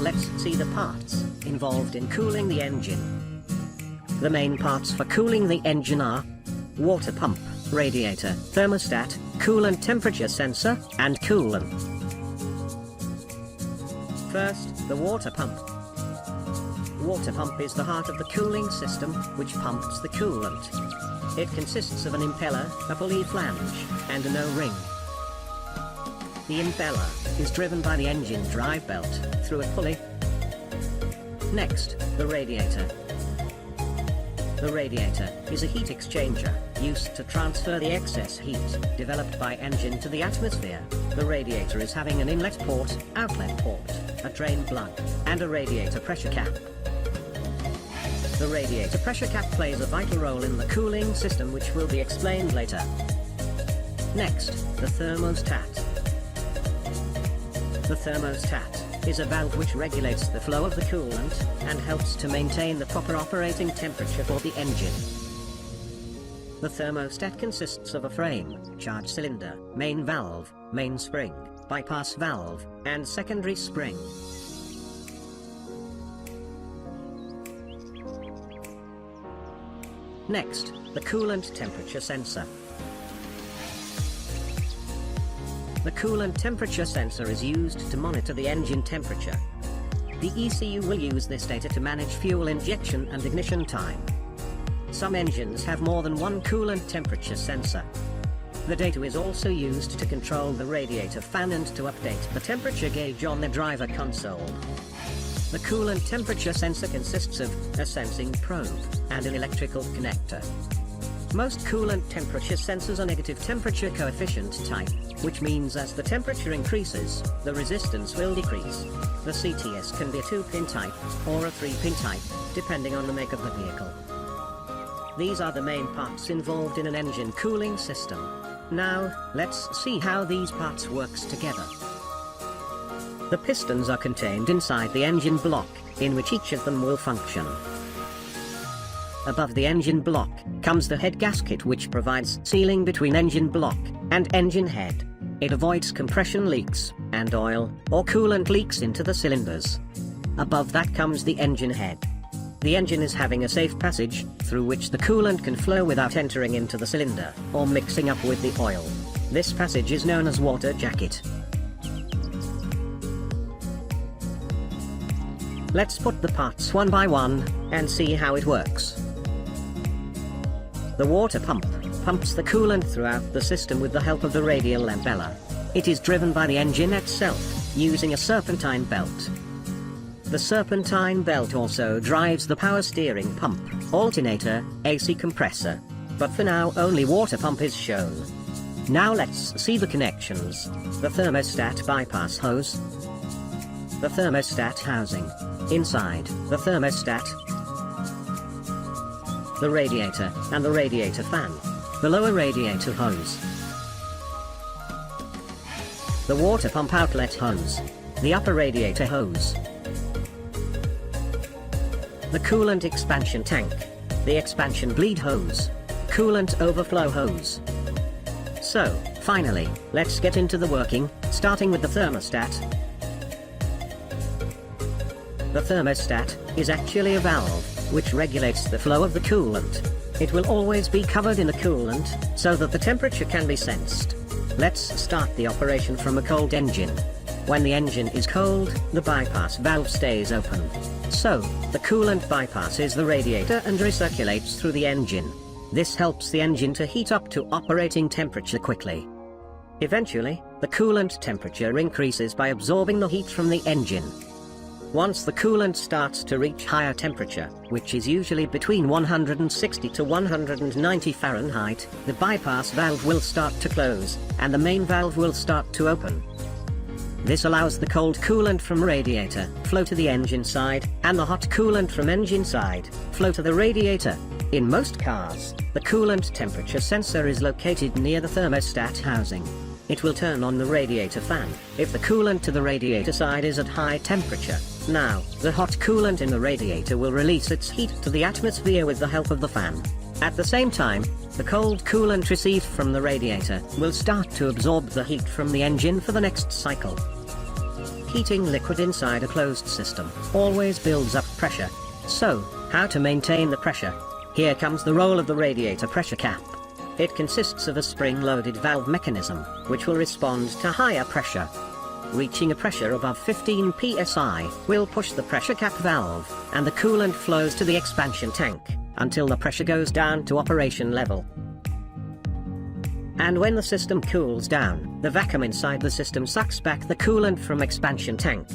Let's see the parts involved in cooling the engine. The main parts for cooling the engine are water pump, radiator, thermostat, coolant temperature sensor, and coolant. First, the water pump. Water pump is the heart of the cooling system, which pumps the coolant. It consists of an impeller, a pulley flange, and an O-ring. The impeller is driven by the engine drive belt through a pulley. Next, the radiator. The radiator is a heat exchanger used to transfer the excess heat developed by engine to the atmosphere. The radiator is having an inlet port, outlet port, a drain plug, and a radiator pressure cap. The radiator pressure cap plays a vital role in the cooling system, which will be explained later. Next, the thermostat. The thermostat is a valve which regulates the flow of the coolant and helps to maintain the proper operating temperature for the engine. The thermostat consists of a frame, charge cylinder, main valve, main spring, bypass valve, and secondary spring. Next, the coolant temperature sensor. The coolant temperature sensor is used to monitor the engine temperature. The ECU will use this data to manage fuel injection and ignition time. Some engines have more than one coolant temperature sensor. The data is also used to control the radiator fan and to update the temperature gauge on the driver console. The coolant temperature sensor consists of a sensing probe and an electrical connector. Most coolant temperature sensors are negative temperature coefficient type, which means as the temperature increases, the resistance will decrease. The CTS can be a 2-pin type, or a 3-pin type, depending on the make of the vehicle. These are the main parts involved in an engine cooling system. Now, let's see how these parts works together. The pistons are contained inside the engine block, in which each of them will function. Above the engine block comes the head gasket, which provides sealing between engine block and engine head. It avoids compression leaks and oil or coolant leaks into the cylinders. Above that comes the engine head. The engine is having a safe passage through which the coolant can flow without entering into the cylinder or mixing up with the oil. This passage is known as water jacket. Let's put the parts one by one and see how it works. The water pump pumps the coolant throughout the system with the help of the radial impeller. It is driven by the engine itself, using a serpentine belt. The serpentine belt also drives the power steering pump, alternator, AC compressor. But for now only water pump is shown. Now let's see the connections. The thermostat bypass hose. The thermostat housing. Inside the thermostat, the radiator and the radiator fan, the lower radiator hose, the water pump outlet hose, the upper radiator hose, the coolant expansion tank, the expansion bleed hose, coolant overflow hose. So, finally, let's get into the working, starting with the thermostat. The thermostat is actually a valve which regulates the flow of the coolant. It will always be covered in the coolant so that the temperature can be sensed. Let's start the operation from a cold engine. When the engine is cold, the bypass valve stays open. So, the coolant bypasses the radiator and recirculates through the engine. This helps the engine to heat up to operating temperature quickly. Eventually, the coolant temperature increases by absorbing the heat from the engine. Once the coolant starts to reach higher temperature, which is usually between 160 to 190 Fahrenheit, the bypass valve will start to close, and the main valve will start to open. This allows the cold coolant from radiator flow to the engine side, and the hot coolant from engine side flow to the radiator. In most cars, the coolant temperature sensor is located near the thermostat housing. It will turn on the radiator fan if the coolant to the radiator side is at high temperature. Now, the hot coolant in the radiator will release its heat to the atmosphere with the help of the fan. At the same time, the cold coolant received from the radiator will start to absorb the heat from the engine for the next cycle. Heating liquid inside a closed system always builds up pressure. So, how to maintain the pressure? Here comes the role of the radiator pressure cap. It consists of a spring-loaded valve mechanism, which will respond to higher pressure. Reaching a pressure above 15 psi will push the pressure cap valve, and the coolant flows to the expansion tank, until the pressure goes down to operation level. And when the system cools down, the vacuum inside the system sucks back the coolant from expansion tank.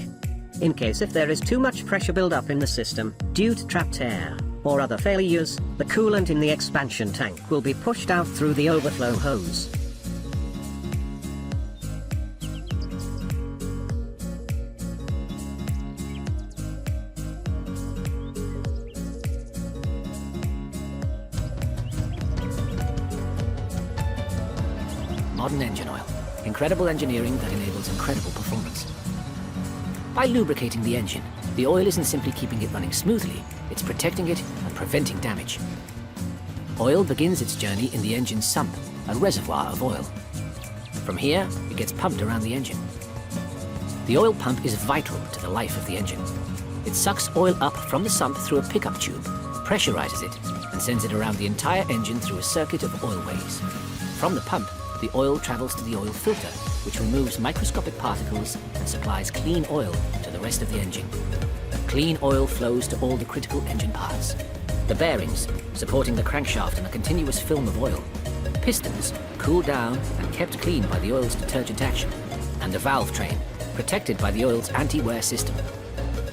In case if there is too much pressure buildup in the system, due to trapped air, or other failures, the coolant in the expansion tank will be pushed out through the overflow hose. Modern engine oil. Incredible engineering that enables incredible performance. By lubricating the engine, the oil isn't simply keeping it running smoothly, it's protecting it and preventing damage. Oil begins its journey in the engine's sump, a reservoir of oil. From here, it gets pumped around the engine. The oil pump is vital to the life of the engine. It sucks oil up from the sump through a pickup tube, pressurizes it, and sends it around the entire engine through a circuit of oilways. From the pump, the oil travels to the oil filter, which removes microscopic particles and supplies clean oil to the rest of the engine. Clean oil flows to all the critical engine parts. The bearings, supporting the crankshaft in a continuous film of oil. Pistons, cooled down and kept clean by the oil's detergent action. And the valve train, protected by the oil's anti-wear system.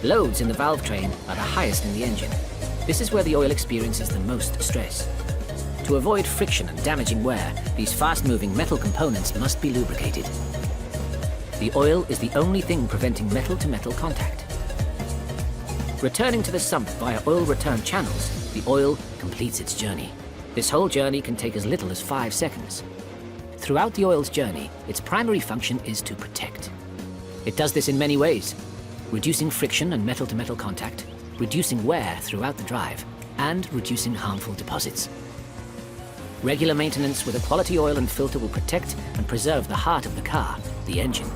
Loads in the valve train are the highest in the engine. This is where the oil experiences the most stress. To avoid friction and damaging wear, these fast-moving metal components must be lubricated. The oil is the only thing preventing metal-to-metal contact. Returning to the sump via oil return channels, the oil completes its journey. This whole journey can take as little as 5 seconds. Throughout the oil's journey, its primary function is to protect. It does this in many ways, reducing friction and metal-to-metal contact, reducing wear throughout the drive, and reducing harmful deposits. Regular maintenance with a quality oil and filter will protect and preserve the heart of the car, the engine.